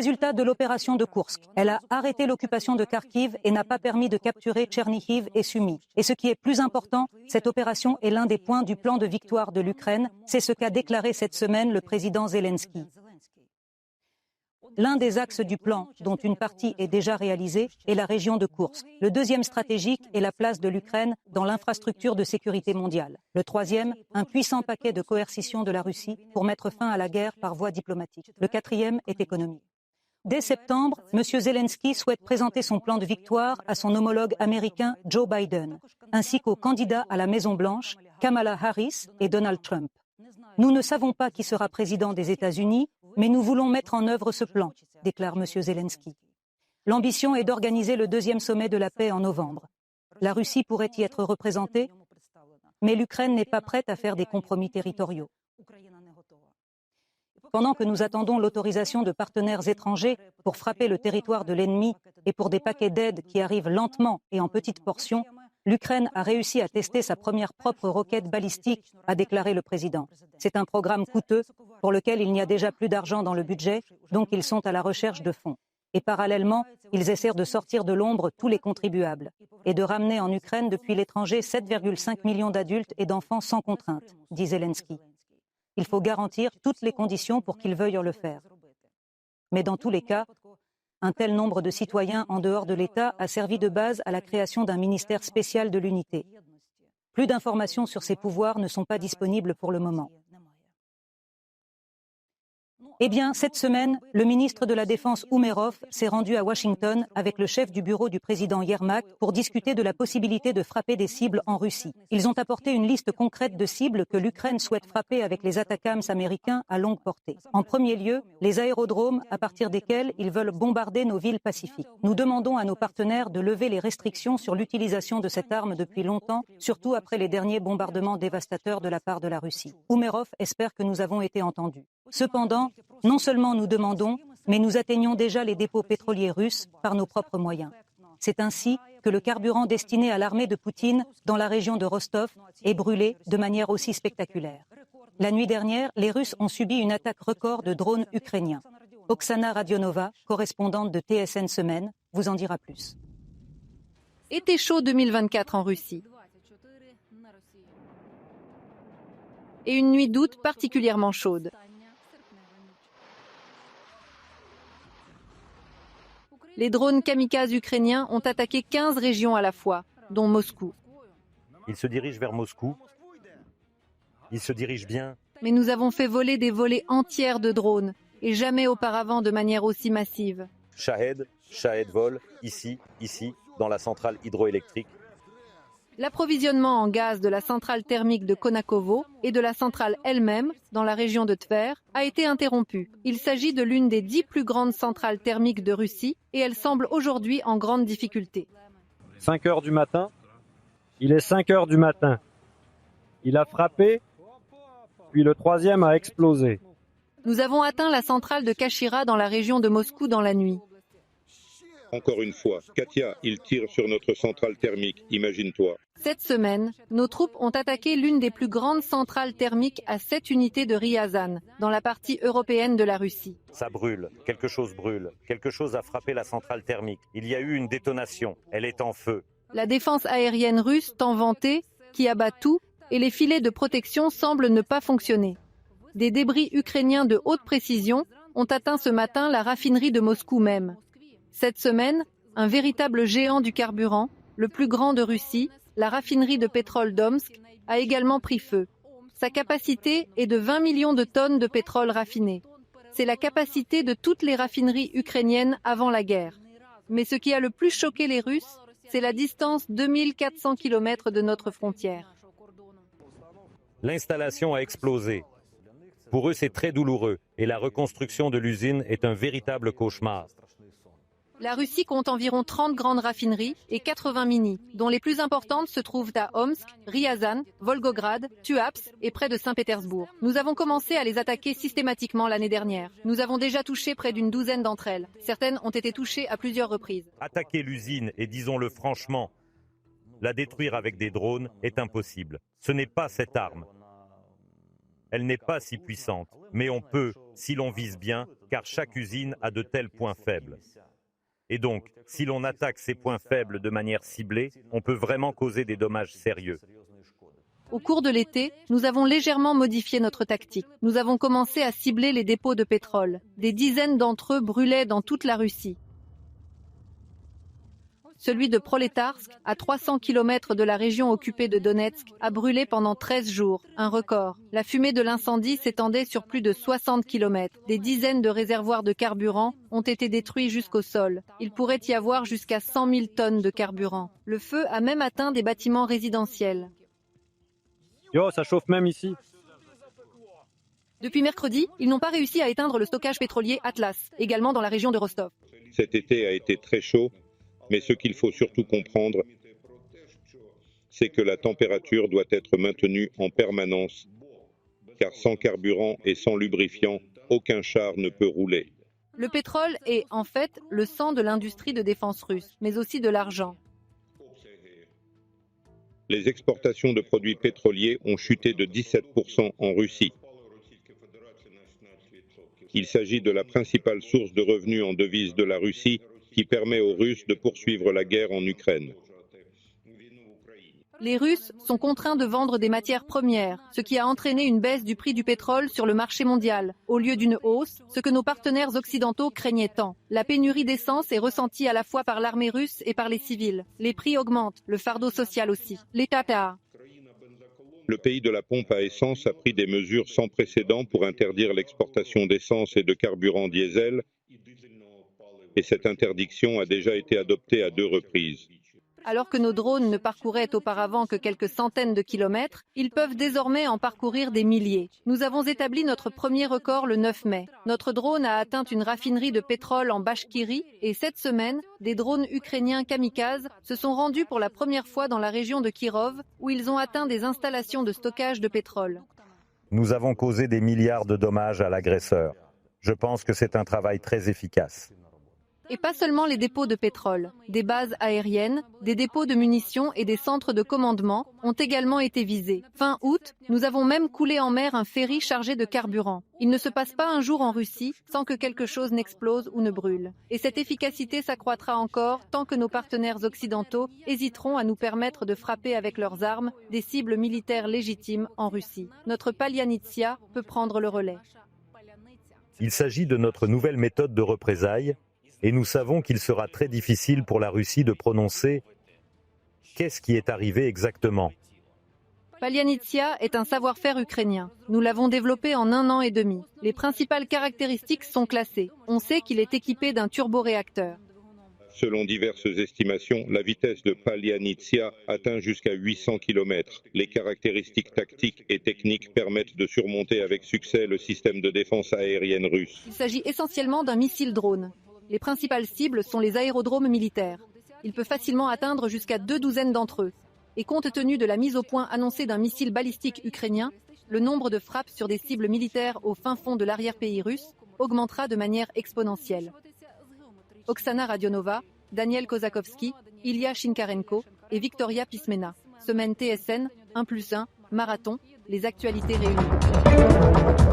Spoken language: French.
résultat de l'opération de Koursk. Elle a arrêté l'occupation de Kharkiv et n'a pas permis de capturer Tchernihiv et Sumy. Et ce qui est plus important, cette opération est l'un des points du plan de victoire de l'Ukraine. C'est ce qu'a déclaré cette semaine le président Zelensky. L'un des axes du plan, dont une partie est déjà réalisée, est la région de Koursk. Le deuxième stratégique est la place de l'Ukraine dans l'infrastructure de sécurité mondiale. Le troisième, un puissant paquet de coercition de la Russie pour mettre fin à la guerre par voie diplomatique. Le quatrième est économique. Dès septembre, M. Zelensky souhaite présenter son plan de victoire à son homologue américain Joe Biden, ainsi qu'aux candidats à la Maison-Blanche, Kamala Harris et Donald Trump. Nous ne savons pas qui sera président des États-Unis, mais nous voulons mettre en œuvre ce plan, déclare M. Zelensky. L'ambition est d'organiser le deuxième sommet de la paix en novembre. La Russie pourrait y être représentée, mais l'Ukraine n'est pas prête à faire des compromis territoriaux. Pendant que nous attendons l'autorisation de partenaires étrangers pour frapper le territoire de l'ennemi et pour des paquets d'aide qui arrivent lentement et en petites portions, l'Ukraine a réussi à tester sa première propre roquette balistique, a déclaré le président. C'est un programme coûteux pour lequel il n'y a déjà plus d'argent dans le budget, donc ils sont à la recherche de fonds. Et parallèlement, ils essaient de sortir de l'ombre tous les contribuables et de ramener en Ukraine depuis l'étranger 7,5 millions d'adultes et d'enfants sans contrainte, dit Zelensky. Il faut garantir toutes les conditions pour qu'ils veuillent le faire. Mais dans tous les cas, un tel nombre de citoyens en dehors de l'État a servi de base à la création d'un ministère spécial de l'unité. Plus d'informations sur ces pouvoirs ne sont pas disponibles pour le moment. Eh bien, cette semaine, le ministre de la Défense Umerov s'est rendu à Washington avec le chef du bureau du président Yermak pour discuter de la possibilité de frapper des cibles en Russie. Ils ont apporté une liste concrète de cibles que l'Ukraine souhaite frapper avec les ATACMS américains à longue portée. En premier lieu, les aérodromes à partir desquels ils veulent bombarder nos villes pacifiques. Nous demandons à nos partenaires de lever les restrictions sur l'utilisation de cette arme depuis longtemps, surtout après les derniers bombardements dévastateurs de la part de la Russie. Umerov espère que nous avons été entendus. Cependant, non seulement nous demandons, mais nous atteignons déjà les dépôts pétroliers russes par nos propres moyens. C'est ainsi que le carburant destiné à l'armée de Poutine dans la région de Rostov est brûlé de manière aussi spectaculaire. La nuit dernière, les Russes ont subi une attaque record de drones ukrainiens. Oksana Radionova, correspondante de TSN Semaine, vous en dira plus. Été chaud 2024 en Russie. Et une nuit d'août particulièrement chaude. Les drones kamikazes ukrainiens ont attaqué 15 régions à la fois, dont Moscou. Ils se dirigent vers Moscou. Ils se dirigent bien. Mais nous avons fait voler des volées entières de drones, et jamais auparavant de manière aussi massive. Shahed vole, ici, dans la centrale hydroélectrique. L'approvisionnement en gaz de la centrale thermique de Konakovo et de la centrale elle-même, dans la région de Tver, a été interrompu. Il s'agit de l'une des 10 plus grandes centrales thermiques de Russie et elle semble aujourd'hui en grande difficulté. 5 heures du matin. Il est 5 heures du matin. Il a frappé, puis le troisième a explosé. Nous avons atteint la centrale de Kachira dans la région de Moscou dans la nuit. Encore une fois, Katia, ils tirent sur notre centrale thermique, imagine-toi. Cette semaine, nos troupes ont attaqué l'une des plus grandes centrales thermiques à 7 unités de Ryazan, dans la partie européenne de la Russie. Ça brûle, quelque chose a frappé la centrale thermique. Il y a eu une détonation, elle est en feu. La défense aérienne russe, tant vantée, qui abat tout, et les filets de protection semblent ne pas fonctionner. Des débris ukrainiens de haute précision ont atteint ce matin la raffinerie de Moscou même. Cette semaine, un véritable géant du carburant, le plus grand de Russie, la raffinerie de pétrole d'Omsk, a également pris feu. Sa capacité est de 20 millions de tonnes de pétrole raffiné. C'est la capacité de toutes les raffineries ukrainiennes avant la guerre. Mais ce qui a le plus choqué les Russes, c'est la distance 2400 km de notre frontière. L'installation a explosé. Pour eux, c'est très douloureux et la reconstruction de l'usine est un véritable cauchemar. La Russie compte environ 30 grandes raffineries et 80 mini, dont les plus importantes se trouvent à Omsk, Ryazan, Volgograd, Tuapse et près de Saint-Pétersbourg. Nous avons commencé à les attaquer systématiquement l'année dernière. Nous avons déjà touché près d'une douzaine d'entre elles. Certaines ont été touchées à plusieurs reprises. Attaquer l'usine et disons-le franchement, la détruire avec des drones est impossible. Ce n'est pas cette arme. Elle n'est pas si puissante, mais on peut, si l'on vise bien, car chaque usine a de tels points faibles. Et donc, si l'on attaque ces points faibles de manière ciblée, on peut vraiment causer des dommages sérieux. Au cours de l'été, nous avons légèrement modifié notre tactique. Nous avons commencé à cibler les dépôts de pétrole. Des dizaines d'entre eux brûlaient dans toute la Russie. Celui de Proletarsk, à 300 km de la région occupée de Donetsk, a brûlé pendant 13 jours, un record. La fumée de l'incendie s'étendait sur plus de 60 km. Des dizaines de réservoirs de carburant ont été détruits jusqu'au sol. Il pourrait y avoir jusqu'à 100 000 tonnes de carburant. Le feu a même atteint des bâtiments résidentiels. Yo, ça chauffe même ici. Depuis mercredi, ils n'ont pas réussi à éteindre le stockage pétrolier Atlas, également dans la région de Rostov. Cet été a été très chaud, mais ce qu'il faut surtout comprendre, c'est que la température doit être maintenue en permanence, car sans carburant et sans lubrifiant, aucun char ne peut rouler. Le pétrole est, en fait, le sang de l'industrie de défense russe, mais aussi de l'argent. Les exportations de produits pétroliers ont chuté de 17% en Russie. Il s'agit de la principale source de revenus en devises de la Russie qui permet aux Russes de poursuivre la guerre en Ukraine. Les Russes sont contraints de vendre des matières premières, ce qui a entraîné une baisse du prix du pétrole sur le marché mondial, au lieu d'une hausse, ce que nos partenaires occidentaux craignaient tant. La pénurie d'essence est ressentie à la fois par l'armée russe et par les civils. Les prix augmentent, le fardeau social aussi. L'État a. Le pays de la pompe à essence a pris des mesures sans précédent pour interdire l'exportation d'essence et de carburant diesel, et cette interdiction a déjà été adoptée à 2 reprises. Alors que nos drones ne parcouraient auparavant que quelques centaines de kilomètres, ils peuvent désormais en parcourir des milliers. Nous avons établi notre premier record le 9 mai. Notre drone a atteint une raffinerie de pétrole en Bachkirie et cette semaine, des drones ukrainiens kamikazes se sont rendus pour la première fois dans la région de Kirov où ils ont atteint des installations de stockage de pétrole. Nous avons causé des milliards de dommages à l'agresseur. Je pense que c'est un travail très efficace. Et pas seulement les dépôts de pétrole, des bases aériennes, des dépôts de munitions et des centres de commandement ont également été visés. Fin août, nous avons même coulé en mer un ferry chargé de carburant. Il ne se passe pas un jour en Russie sans que quelque chose n'explose ou ne brûle. Et cette efficacité s'accroîtra encore tant que nos partenaires occidentaux hésiteront à nous permettre de frapper avec leurs armes des cibles militaires légitimes en Russie. Notre Palianitsia peut prendre le relais. Il s'agit de notre nouvelle méthode de représailles. Et nous savons qu'il sera très difficile pour la Russie de prononcer qu'est-ce qui est arrivé exactement. Palianitsia est un savoir-faire ukrainien. Nous l'avons développé en 1 an et demi. Les principales caractéristiques sont classées. On sait qu'il est équipé d'un turboréacteur. Selon diverses estimations, la vitesse de Palianitsia atteint jusqu'à 800 km. Les caractéristiques tactiques et techniques permettent de surmonter avec succès le système de défense aérienne russe. Il s'agit essentiellement d'un missile drone. Les principales cibles sont les aérodromes militaires. Il peut facilement atteindre jusqu'à 2 douzaines d'entre eux. Et compte tenu de la mise au point annoncée d'un missile balistique ukrainien, le nombre de frappes sur des cibles militaires au fin fond de l'arrière-pays russe augmentera de manière exponentielle. Oksana Radionova, Daniel Kozakovski, Ilya Shinkarenko et Victoria Pismena. Semaine TSN, 1+1, Marathon, les actualités réunies.